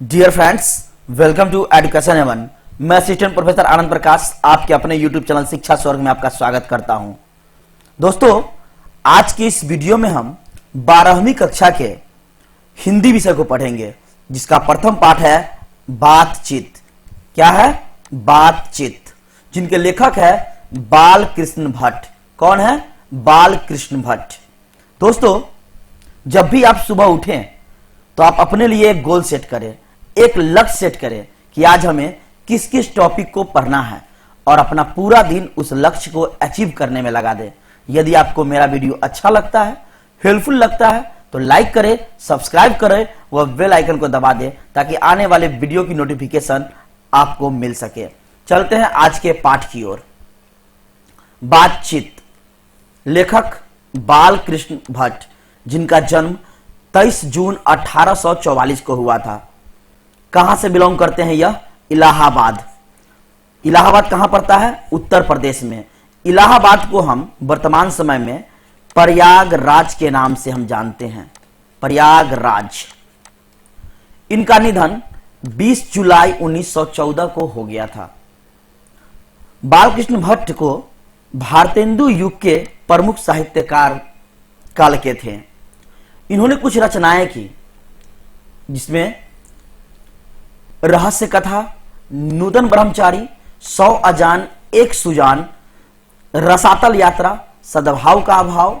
Dear friends, welcome to education A one. मैं assistant professor Anand Prakash आपके अपने यूट्यूब चैनल शिक्षा स्वर्ग में आपका स्वागत करता हूं। दोस्तों, आज की इस वीडियो में हम 12वीं कक्षा के हिंदी विषय को पढ़ेंगे, जिसका प्रथम पाठ है बातचीत। क्या है? बातचीत। जिनके लेखक है बाल कृष्ण भट्ट। कौन है? बाल कृष्ण भट्ट। दोस्तों, जब भी आप सुबह उठें तो आप अपने लिए एक गोल सेट करें, एक लक्ष्य सेट करें कि आज हमें किस किस टॉपिक को पढ़ना है और अपना पूरा दिन उस लक्ष्य को अचीव करने में लगा दें। यदि आपको मेरा वीडियो अच्छा लगता है, हेल्पफुल लगता है, तो लाइक करें, सब्सक्राइब करें व बेल आइकन को दबा दें ताकि आने वाले वीडियो की नोटिफिकेशन आपको मिल सके। चलते हैं आज के पाठ की ओर। बातचीत। लेखक बाल कृष्ण भट्ट, जिनका जन्म 23 जून 1844 को हुआ था। कहां से बिलोंग करते हैं यह? इलाहाबाद। इलाहाबाद कहां पड़ता है? उत्तर प्रदेश में। इलाहाबाद को हम वर्तमान समय में प्रयागराज के नाम से हम जानते हैं। प्रयागराज। इनका निधन 20 जुलाई 1914 को हो गया था। बालकृष्ण भट्ट को भारतेंदु युग के प्रमुख साहित्यकार काल के थे। इन्होंने कुछ रचनाएं की, जिसमें रहस्य कथा, नूतन ब्रह्मचारी, 100 अजान एक सुजान, रसातल यात्रा, सद्भाव का अभाव,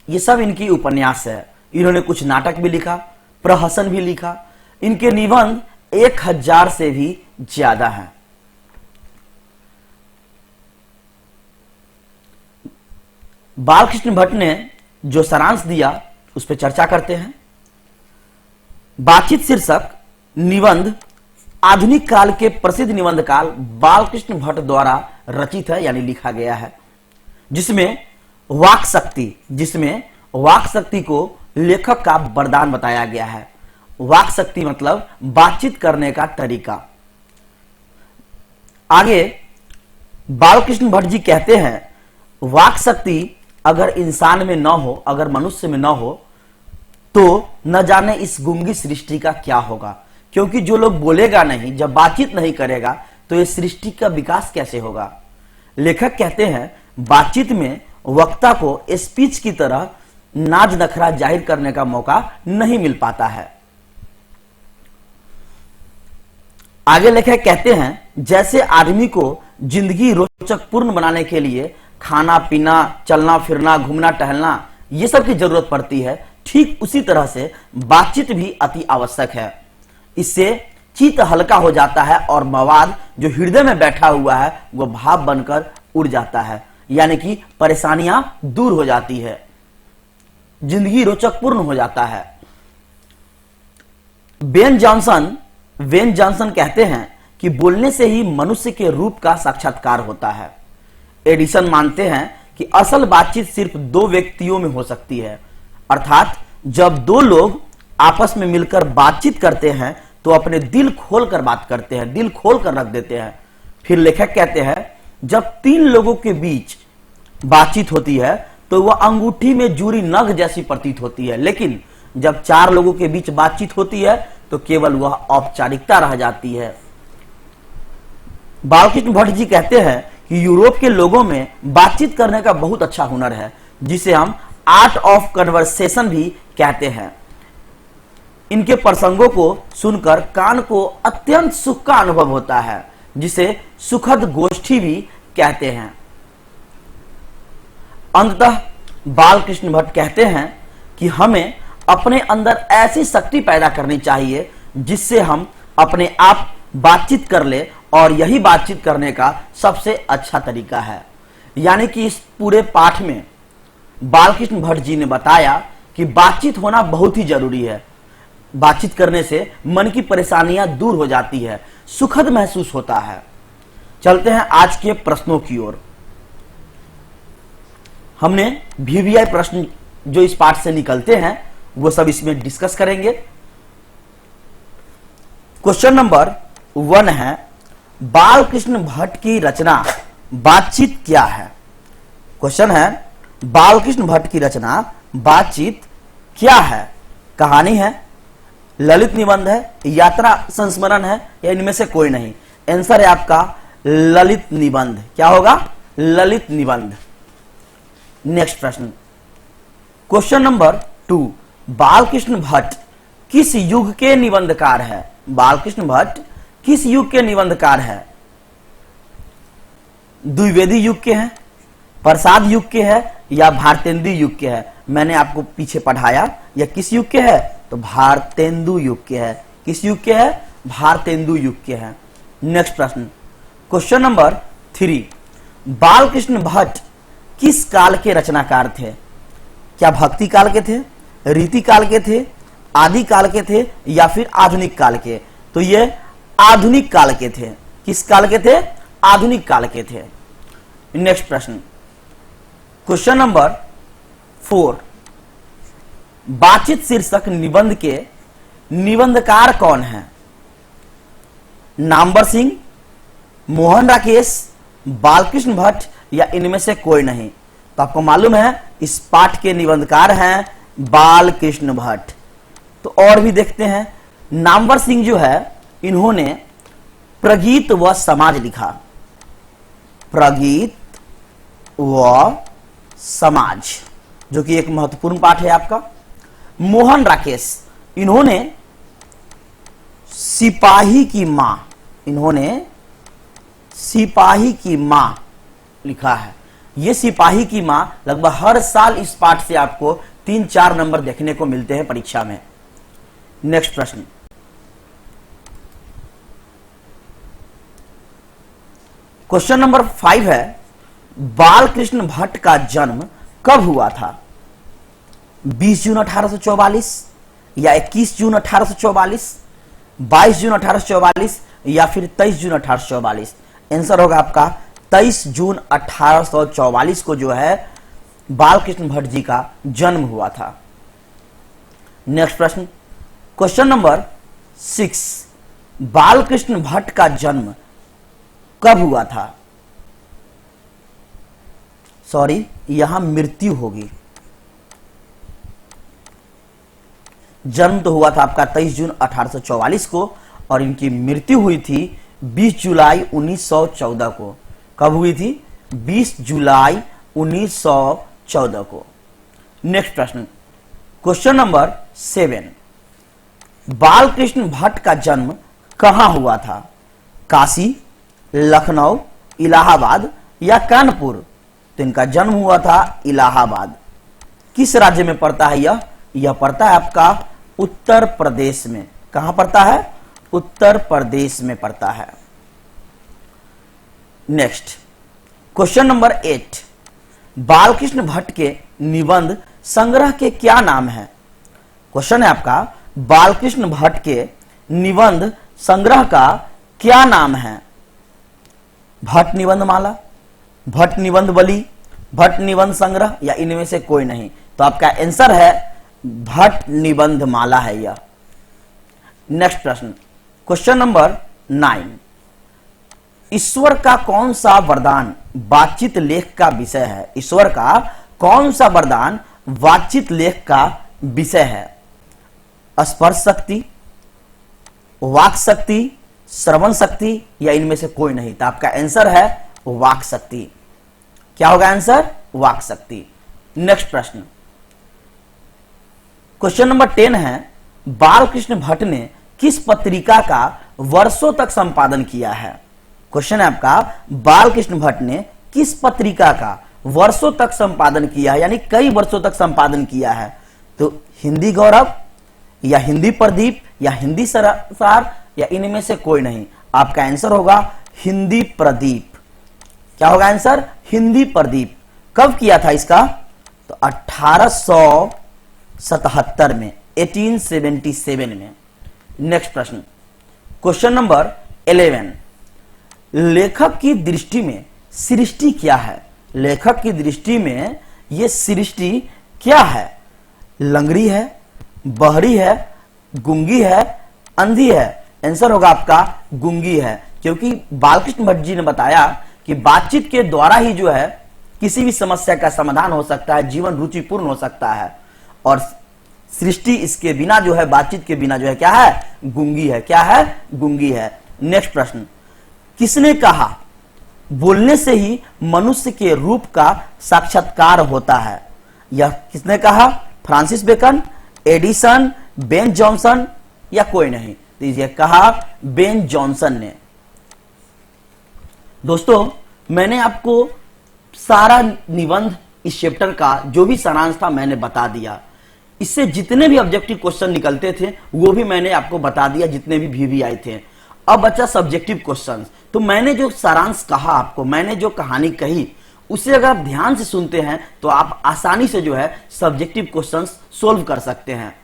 ये सब इनकी उपन्यास है। इन्होंने कुछ नाटक भी लिखा, प्रहसन भी लिखा। इनके निबंध 1000 से भी ज्यादा हैं। बालकृष्ण भट्ट ने जो सारांश दिया उस पर चर्चा करते हैं। बातचीत शीर्षक निबंध आधुनिक काल के प्रसिद्ध निबंधकाल बालकृष्ण भट्ट द्वारा रचित है, यानी लिखा गया है, जिसमें वाक शक्ति को लेखक का वरदान बताया गया है। वाक शक्ति मतलब बातचीत करने का तरीका। आगे बालकृष्ण भट्ट जी कहते हैं, वाक शक्ति अगर इंसान में न हो, अगर मनुष्य में न हो, तो न जाने इस गूंगी सृष्टि का क्या होगा। क्योंकि जो लोग बोलेगा नहीं, जब बातचीत नहीं करेगा, तो ये सृष्टि का विकास कैसे होगा। लेखक कहते हैं, बातचीत में वक्ता को स्पीच की तरह नाज नखरा जाहिर करने का मौका नहीं मिल पाता है। आगे लेखक कहते हैं, जैसे आदमी को जिंदगी रोचक पूर्ण बनाने के लिए खाना पीना, चलना फिरना, घूमना टहलना, ये सब की जरूरत पड़ती है, ठीक उसी तरह से बातचीत भी अति आवश्यक है। इससे चित्त हल्का हो जाता है और मवाद जो हृदय में बैठा हुआ है वो भाव बनकर उड़ जाता है, यानी कि परेशानियां दूर हो जाती है, जिंदगी रोचक पूर्ण हो जाता है। वेन जॉनसन कहते हैं कि बोलने से ही मनुष्य के रूप का साक्षात्कार होता है। एडिसन मानते हैं कि असल बातचीत सिर्फ 2 व्यक्तियों में हो सकती है, अर्थात जब 2 लोग आपस में मिलकर बातचीत करते हैं तो अपने दिल खोलकर बात करते हैं, दिल खोलकर रख देते हैं। फिर लेखक कहते हैं, जब 3 लोगों के बीच बातचीत होती है तो वह अंगूठी में जुड़ी नग जैसी प्रतीत होती है, लेकिन जब 4 लोगों के बीच बातचीत होती है तो केवल वह औपचारिकता रह जाती है। बालकृष्ण भट्ट जी कहते हैं कि यूरोप के लोगों में बातचीत करने का बहुत अच्छा हुनर है, जिसे हम आर्ट ऑफ कन्वर्सेशन भी कहते हैं। इनके प्रसंगों को सुनकर कान को अत्यंत सुख का अनुभव होता है, जिसे सुखद गोष्ठी भी कहते हैं। अंततः बालकृष्ण भट्ट कहते हैं कि हमें अपने अंदर ऐसी शक्ति पैदा करनी चाहिए जिससे हम अपने आप बातचीत कर ले, और यही बातचीत करने का सबसे अच्छा तरीका है। यानी कि इस पूरे पाठ में बालकृष्ण भट्ट जी ने बताया कि बातचीत होना बहुत ही जरूरी है। बातचीत करने से मन की परेशानियां दूर हो जाती है, सुखद महसूस होता है। चलते हैं आज के प्रश्नों की ओर। हमने VVI प्रश्न जो इस पाठ से निकलते हैं वो सब इसमें डिस्कस करेंगे। क्वेश्चन नंबर 1 है, बालकृष्ण भट्ट की रचना बातचीत क्या है? क्वेश्चन है, बालकृष्ण भट्ट की रचना बातचीत क्या है? कहानी है, ललित निबंध है, यात्रा संस्मरण है, या इनमें से कोई नहीं? आंसर है आपका ललित निबंध। क्या होगा? ललित निबंध। नेक्स्ट प्रश्न, क्वेश्चन नंबर 2, बालकृष्ण भट्ट किस युग के निबंधकार है? बालकृष्ण भट्ट किस युग के निबंधकार है? द्विवेदी युग के हैं, प्रसाद युग के है, या भारतेंदु युग के है? मैंने आपको पीछे पढ़ाया, या किस युग के है? तो भारतेंदु युग के है। किस युग के है? भारतेंदु युग के है। नेक्स्ट प्रश्न, क्वेश्चन नंबर 3, बालकृष्ण भट्ट किस काल के रचनाकार थे? क्या भक्ति काल के थे, रीति काल के थे, आदि काल के थे, या फिर आधुनिक काल के? तो ये आधुनिक काल के थे। किस काल के थे? आधुनिक काल के थे। नेक्स्ट प्रश्न, क्वेश्चन नंबर 4, बातचीत शीर्षक निबंध के निबंधकार कौन है? नामवर सिंह, मोहन राकेश, बालकृष्ण भट्ट, या इनमें से कोई नहीं? तो आपको मालूम है इस पाठ के निबंधकार हैं बालकृष्ण भट्ट। तो और भी देखते हैं। नामवर सिंह जो है, इन्होंने प्रगीत व समाज लिखा। प्रगीत व समाज, जो कि एक महत्वपूर्ण पाठ है आपका। मोहन राकेश, इन्होंने सिपाही की मां, इन्होंने सिपाही की मां लिखा है। यह सिपाही की मां लगभग हर साल इस पाठ से आपको 3-4 नंबर देखने को मिलते हैं परीक्षा में। नेक्स्ट प्रश्न, क्वेश्चन नंबर 5 है, बालकृष्ण भट्ट का जन्म कब हुआ था? 20 जून 1844, या 21 जून 1844, 22 जून 1844, या फिर 23 जून 1844? आंसर होगा आपका 23 जून 1844 को जो है बालकृष्ण भट्ट जी का जन्म हुआ था। नेक्स्ट प्रश्न, क्वेश्चन नंबर 6, बालकृष्ण भट्ट का जन्म कब हुआ था? सॉरी, यहां मृत्यु होगी। जन्म तो हुआ था आपका 23 जून 1844 को, और इनकी मृत्यु हुई थी 20 जुलाई 1914 को। कब हुई थी? 20 जुलाई 1914 को। नेक्स्ट प्रश्न, क्वेश्चन नंबर 7, बालकृष्ण भट्ट का जन्म कहां हुआ था? काशी, लखनऊ, इलाहाबाद, या कानपुर? तो इनका जन्म हुआ था इलाहाबाद। किस राज्य में पड़ता है यह? यह पड़ता है आपका उत्तर प्रदेश में। कहां पड़ता है? उत्तर प्रदेश में पड़ता है। Next, question number 8, Balkrishna Bhatt के निबंध संग्रह के क्या नाम है? क्वेश्चन है आपका, बालकृष्ण भट्ट के निबंध संग्रह का क्या नाम है? भट्ट निबंध माला, भट्ट निबंध वली, भट्ट निबंध संग्रह, या इनमें से कोई नहीं? तो आपका आंसर है भट्ट निबंध माला है यह। नेक्स्ट प्रश्न, क्वेश्चन नंबर 9, ईश्वर का कौन सा वरदान बातचीत लेख का विषय है? ईश्वर का कौन सा वरदान बातचीत लेख का विषय है? स्पर्श शक्ति, वाक शक्ति, श्रवण शक्ति, या इनमें से कोई नहीं? तो आपका आंसर है वाक शक्ति। क्या होगा आंसर? वाक शक्ति। नेक्स्ट प्रश्न, क्वेश्चन नंबर 10 है, बालकृष्ण भट्ट ने किस पत्रिका का वर्षों तक संपादन किया है? क्वेश्चन है आपका, बालकृष्ण भट्ट ने किस पत्रिका का वर्षों तक संपादन किया है, यानी कई वर्षों तक संपादन किया है? तो हिंदी गौरव, या हिंदी प्रदीप, या हिंदी संसार, या इनमें से कोई नहीं? आपका आंसर होगा हिंदी प्रदीप। क्या होगा आंसर? हिंदी प्रदीप। कब किया था इसका? तो 1877 में, 1877 में। नेक्स्ट प्रश्न, क्वेश्चन नंबर 11, लेखक की दृष्टि में सृष्टि क्या है? लेखक की दृष्टि में यह सृष्टि क्या है? लंगड़ी है, बहरी है, गूंगी है, अंधी है? आंसर होगा आपका गूंगी है, क्योंकि बालकृष्ण भट्ट जी ने बताया कि बातचीत के द्वारा ही जो है किसी भी समस्या का समाधान हो सकता है, जीवन रुचिपूर्ण हो सकता है। और सृष्टि इसके बिना जो है, बातचीत के बिना जो है क्या है, गूंगी है। क्या है, गूंगी है। नेक्स्ट प्रश्न, किसने कहा बोलने से ही मनुष्य के रूप का साक्षात्कार होता है? यह किसने कहा? Francis Bacon, Addison, Ben Jonson या कोई नहीं? तो ये कहा बेन जॉनसन ने। दोस्तों, मैंने आपको सारा निबंध इस चैप्टर का जो भी सारांश था मैंने बता दिया। इससे जितने भी ऑब्जेक्टिव क्वेश्चन निकलते थे वो भी मैंने आपको बता दिया, जितने भी आए थे। अब बचा सब्जेक्टिव क्वेश्चंस। तो मैंने जो सारांश कहा आपको, मैंने जो कहानी कही, उसे अगर आप ध्यान से सुनते हैं तो आप आसानी से जो है सब्जेक्टिव क्वेश्चंस सोल्व कर सकते हैं।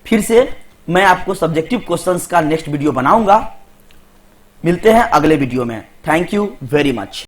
फिर से मैं आपको सब्जेक्टिव क्वेश्चंस का नेक्स्ट वीडियो बनाऊंगा। मिलते हैं अगले वीडियो में। Thank you very much.